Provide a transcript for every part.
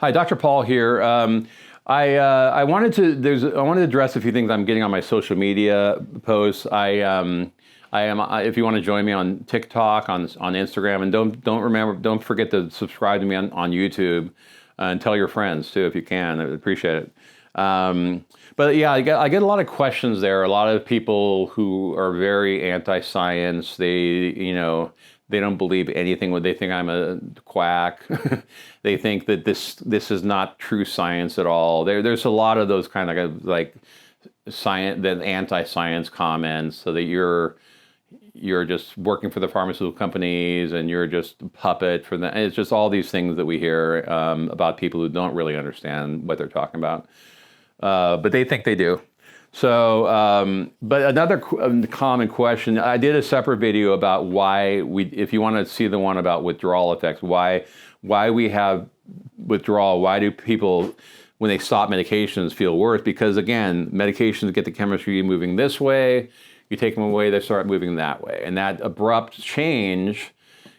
Hi, Dr. Paul here. I wanted to address a few things I'm getting on my social media posts. If you want to join me on TikTok, on Instagram, and don't forget to subscribe to me on YouTube, and tell your friends too if you can. I would appreciate it. But yeah, I get a lot of questions there. A lot of people who are very anti-science. They don't believe anything. They think I'm a quack. They think that this is not true science at all. There's a lot of those kind of like science, the anti-science comments, so that you're just working for the pharmaceutical companies and you're just a puppet for them. It's just all these things that we hear about people who don't really understand what they're talking about, but they think they do. So, but another common question, I did a separate video about if you want to see the one about withdrawal effects, why we have withdrawal, why do people, when they stop medications, feel worse? Because again, medications get the chemistry moving this way, you take them away, they start moving that way. And that abrupt change,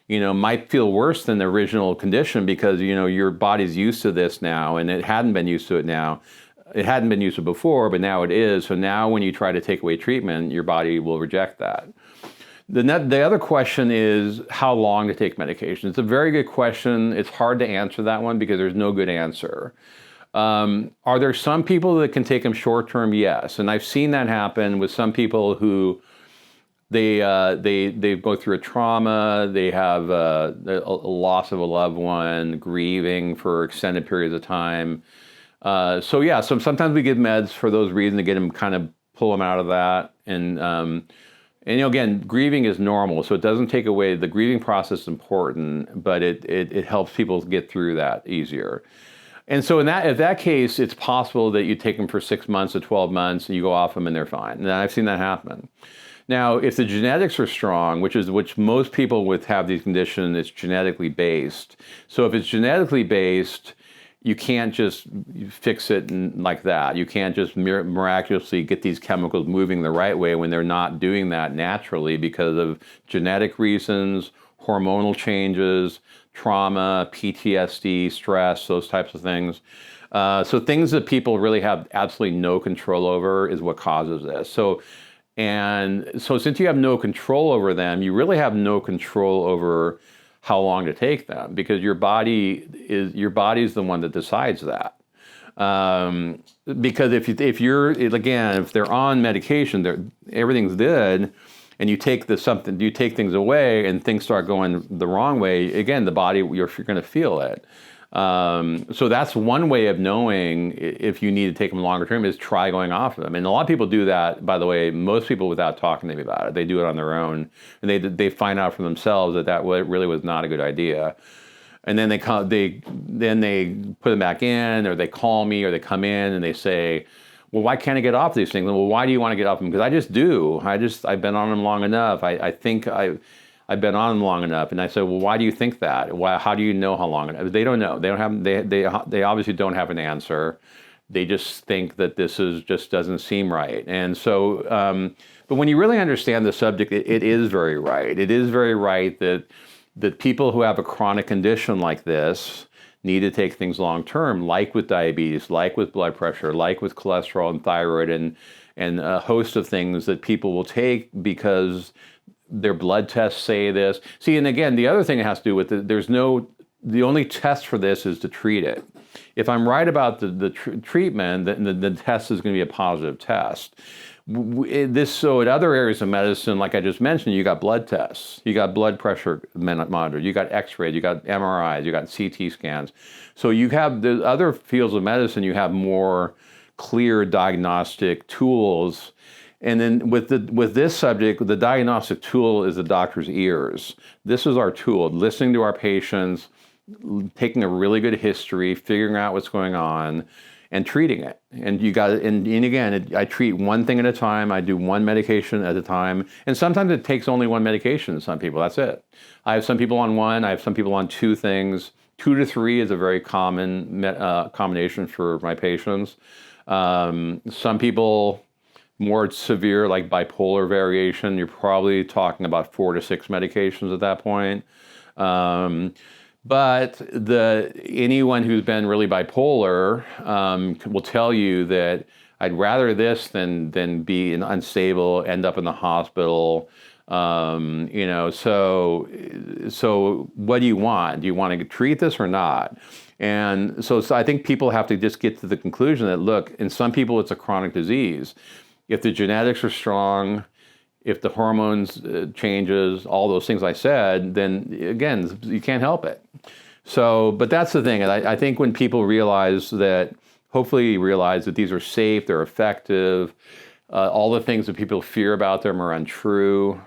might feel worse than the original condition because, your body's used to this now and it hadn't been used to it now. It hadn't been used to before, but now it is. So now when you try to take away treatment, your body will reject that. The other question is how long to take medication. It's a very good question. It's hard to answer that one because there's no good answer. Are there some people that can take them short term? Yes. And I've seen that happen with some people who they go through a trauma, they have a loss of a loved one, grieving for extended periods of time. So sometimes we give meds for those reasons to get them, kind of pull them out of that. And again, grieving is normal, so it doesn't take away, the grieving process is important, but it helps people get through that easier. And so in that case, it's possible that you take them for 6 months to 12 months and you go off them and they're fine. And I've seen that happen. Now, if the genetics are strong, which most people have these conditions, it's genetically based. So if it's genetically based, you can't just fix it like that. You can't just miraculously get these chemicals moving the right way when they're not doing that naturally because of genetic reasons, hormonal changes, trauma, PTSD, stress, those types of things. So things that people really have absolutely no control over is what causes this. So since you have no control over them, you really have no control over how long to take them, because your body is the one that decides that. Because if they're on medication, everything's good, and you take things away and things start going the wrong way, again, the body, you're going to feel it. So that's one way of knowing if you need to take them longer term, is try going off of them. And a lot of people do that, by the way, most people without talking to me about it. They do it on their own, and they find out for themselves that really was not a good idea. And then they put them back in, or they call me, or they come in and they say, well, why can't I get off these things? Well, why do you want to get off them? Because I just do. I've been on them long enough. I think I've been on them long enough. And I said, well, why do you think that? How do you know how long enough? They don't know. They obviously don't have an answer. They just think that just doesn't seem right. And so, but when you really understand the subject, it is very right. It is very right that people who have a chronic condition like this need to take things long term, like with diabetes, like with blood pressure, like with cholesterol and thyroid, and a host of things that people will take because their blood tests say this. See, and again, the other thing it has to do with the only test for this is to treat it. If I'm right about the treatment, then the test is going to be a positive test. So at other areas of medicine, like I just mentioned, you got blood tests, you got blood pressure monitored, you got x-rays, you got MRIs, you got CT scans. So you have the other fields of medicine, you have more clear diagnostic tools. And then with this subject, the diagnostic tool is the doctor's ears. This is our tool, listening to our patients, taking a really good history, figuring out what's going on, and treating it. And again, I treat one thing at a time. I do one medication at a time. And sometimes it takes only one medication. Some people, that's it. I have some people on one. I have some people on two things. 2 to 3 is a very common combination for my patients. Some people, more severe, like bipolar variation, you're probably talking about 4 to 6 medications at that point. But anyone who's been really bipolar will tell you that I'd rather this than be unstable, end up in the hospital. So what do you want? Do you want to treat this or not? And so I think people have to just get to the conclusion that, look, in some people it's a chronic disease. If the genetics are strong, if the hormones changes, all those things I said, then again, you can't help it. So, but that's the thing. I think when people hopefully realize that these are safe, they're effective, all the things that people fear about them are untrue.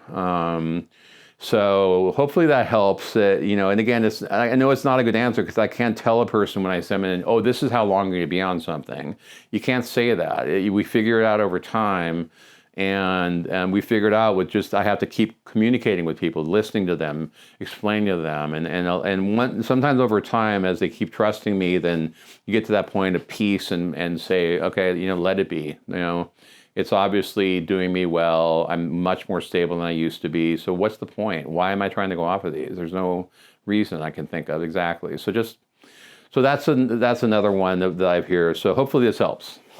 So hopefully that helps. And again, I know it's not a good answer because I can't tell a person when I send in, oh, this is how long you're going to be on something. You can't say that. We figure it out over time. And we figured out I have to keep communicating with people, listening to them, explaining to them, and sometimes over time, as they keep trusting me, then you get to that point of peace and say, okay, let it be. It's obviously doing me well. I'm much more stable than I used to be. So what's the point? Why am I trying to go off of these? There's no reason I can think of exactly. So that's another one that I've heard. So hopefully this helps.